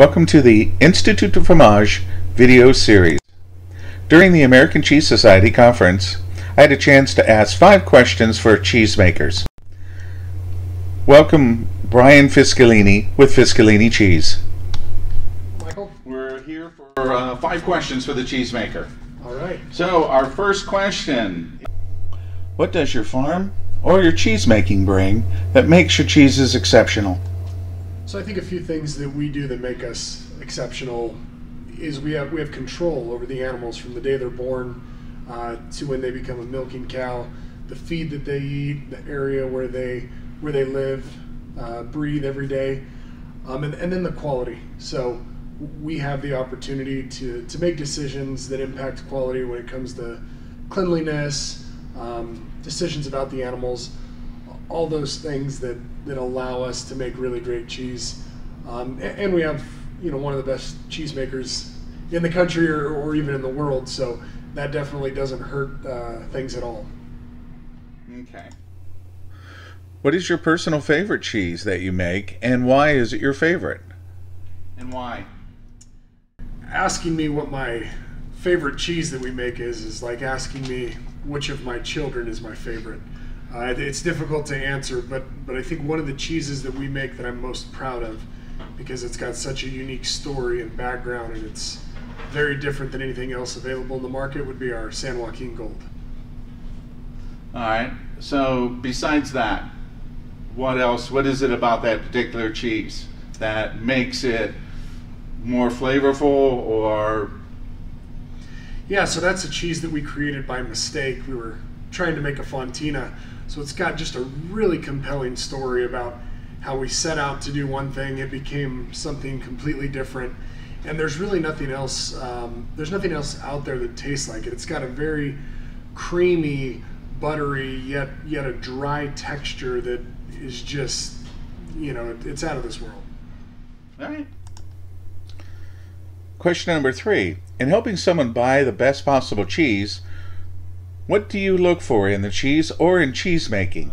Welcome to the Institut du Fromage video series. During the American Cheese Society conference, I had a chance to ask 5 questions for cheesemakers. Welcome Brian Fiscalini with Fiscalini Cheese. Michael? We're here for 5 questions for the cheesemaker. All right. So our first question: what does your farm or your cheese making bring that makes your cheeses exceptional? So I think a few things that we do that make us exceptional is we have control over the animals from the day they're born to when they become a milking cow, the feed that they eat, the area where they live, breathe every day, and then the quality. So we have the opportunity to make decisions that impact quality when it comes to cleanliness, decisions about the animals, all those things that allow us to make really great cheese. And we have, one of the best cheesemakers in the country or even in the world, so that definitely doesn't hurt things at all. Okay. What is your personal favorite cheese that you make, and why is it your favorite? And why? Asking me what my favorite cheese that we make is like asking me which of my children is my favorite. It's difficult to answer, but I think one of the cheeses that we make that I'm most proud of, because it's got such a unique story and background and it's very different than anything else available in the market, would be our San Joaquin Gold. All right, so besides that, what else? What is it about that particular cheese that makes it more flavorful? Or yeah, so that's a cheese that we created by mistake. We were trying to make a fontina, so it's got just a really compelling story about how we set out to do one thing, it became something completely different, and there's really nothing else. There's nothing else out there that tastes like it. It's got a very creamy, buttery, yet a dry texture that is just, it's out of this world. All right. Question number 3: in helping someone buy the best possible cheese, what do you look for in the cheese or in cheese making?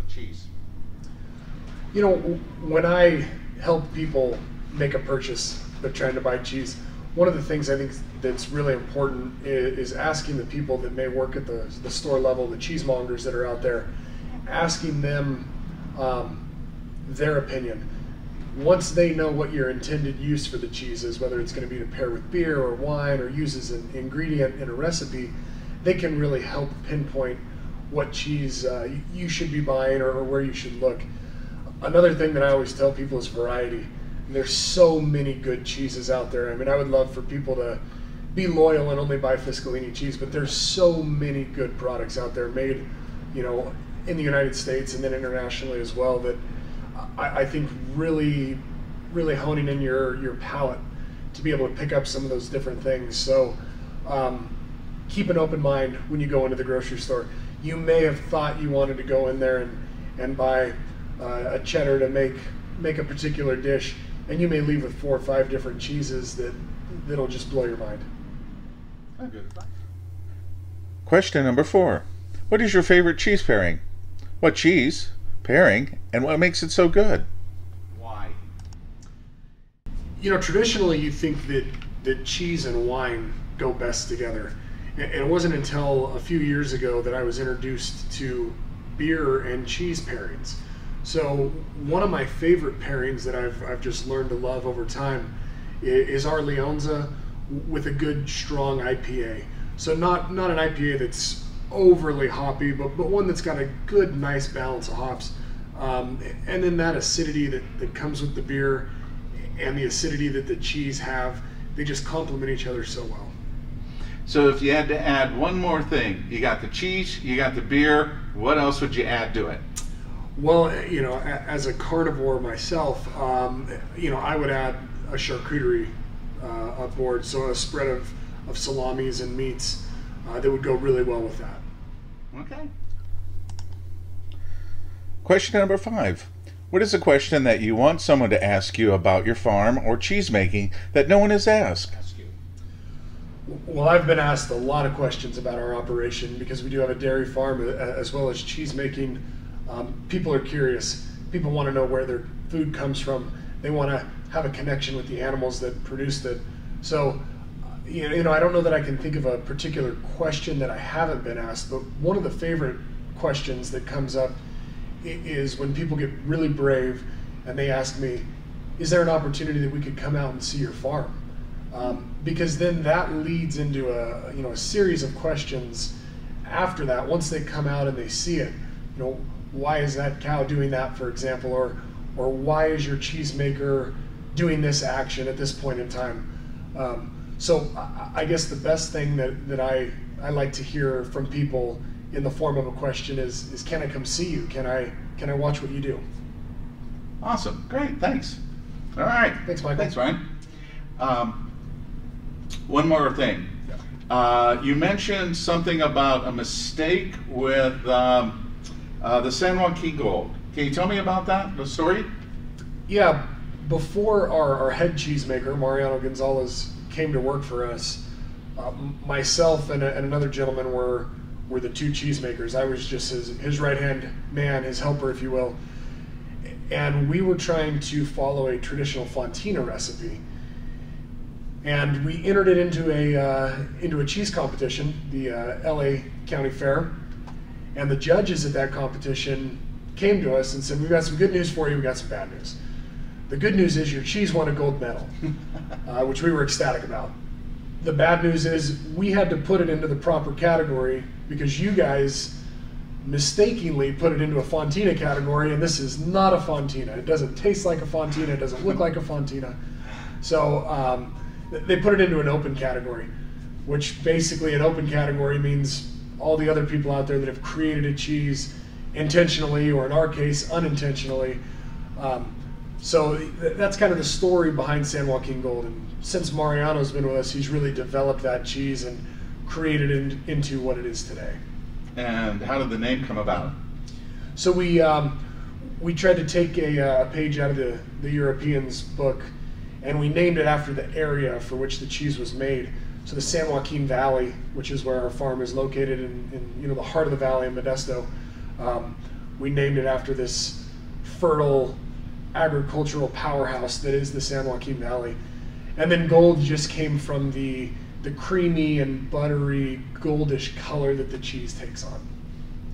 When I help people make a purchase, they're trying to buy cheese, one of the things I think that's really important is asking the people that may work at the store level, the cheesemongers that are out there, asking them their opinion. Once they know what your intended use for the cheese is, whether it's going to be to pair with beer or wine or use as an ingredient in a recipe, they can really help pinpoint what cheese you should be buying or where you should look. Another thing that I always tell people is variety. There's so many good cheeses out there. I mean, I would love for people to be loyal and only buy Fiscalini cheese, but there's so many good products out there made, in the United States and then internationally as well, that I think really, really honing in your palate to be able to pick up some of those different things. So keep an open mind when you go into the grocery store. You may have thought you wanted to go in there and buy a cheddar to make a particular dish, and you may leave with 4 or 5 different cheeses that'll just blow your mind. Question number 4: what is your favorite cheese pairing? What cheese pairing and what makes it so good? Why? Traditionally you think that cheese and wine go best together. And it wasn't until a few years ago that I was introduced to beer and cheese pairings. So one of my favorite pairings that I've just learned to love over time is our Leonza with a good strong IPA. So not an IPA that's overly hoppy, but one that's got a good, nice balance of hops. And then that acidity that comes with the beer and the acidity that the cheese have, they just complement each other so well. So if you had to add one more thing, you got the cheese, you got the beer, what else would you add to it? Well, as a carnivore myself, I would add a charcuterie aboard, so a spread of salamis and meats that would go really well with that. Okay. Question number 5: what is a question that you want someone to ask you about your farm or cheese making that no one has asked? Well, I've been asked a lot of questions about our operation because we do have a dairy farm as well as cheese making. People are curious. People want to know where their food comes from. They want to have a connection with the animals that produced it. So, you know, I don't know that I can think of a particular question that I haven't been asked, but one of the favorite questions that comes up is when people get really brave and they ask me, is there an opportunity that we could come out and see your farm? Because then that leads into a series of questions after that. Once they come out and they see it, you know, why is that cow doing that, for example, or why is your cheesemaker doing this action at this point in time? So I guess the best thing that I like to hear from people in the form of a question is can I come see you? Can I watch what you do? Awesome, great, thanks. All right. Thanks, Michael. Thanks, Ryan. One more thing. You mentioned something about a mistake with the San Joaquin Gold. Can you tell me about that, the story? Yeah, before our head cheesemaker, Mariano Gonzalez, came to work for us, myself and another gentleman were the two cheesemakers. I was just his right-hand man, his helper, if you will. And we were trying to follow a traditional fontina recipe. And we entered it into a cheese competition, the LA County Fair. And the judges at that competition came to us and said, we've got some good news for you, we've got some bad news. The good news is your cheese won a gold medal, which we were ecstatic about. The bad news is we had to put it into the proper category because you guys mistakenly put it into a fontina category, and this is not a fontina. It doesn't taste like a fontina, it doesn't look like a fontina. So they put it into an open category, which basically an open category means all the other people out there that have created a cheese intentionally, or in our case, unintentionally. So that's kind of the story behind San Joaquin Gold. And since Mariano's been with us, he's really developed that cheese and created it into what it is today. And how did the name come about? So we tried to take a page out of the Europeans' book, and we named it after the area for which the cheese was made. So the San Joaquin Valley, which is where our farm is located in the heart of the valley in Modesto, we named it after this fertile agricultural powerhouse that is the San Joaquin Valley. And then gold just came from the creamy and buttery goldish color that the cheese takes on.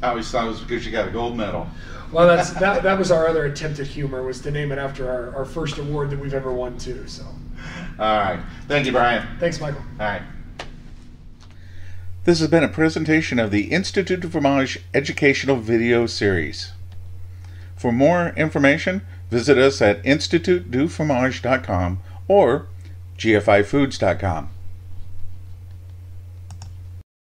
I always thought it was because you got a gold medal. Well, that was our other attempt at humor, was to name it after our first award that we've ever won too. So. All right. Thank you, Brian. Thanks, Michael. All right. This has been a presentation of the Institut du Fromage educational video series. For more information, visit us at institutdufromage.com or gfifoods.com.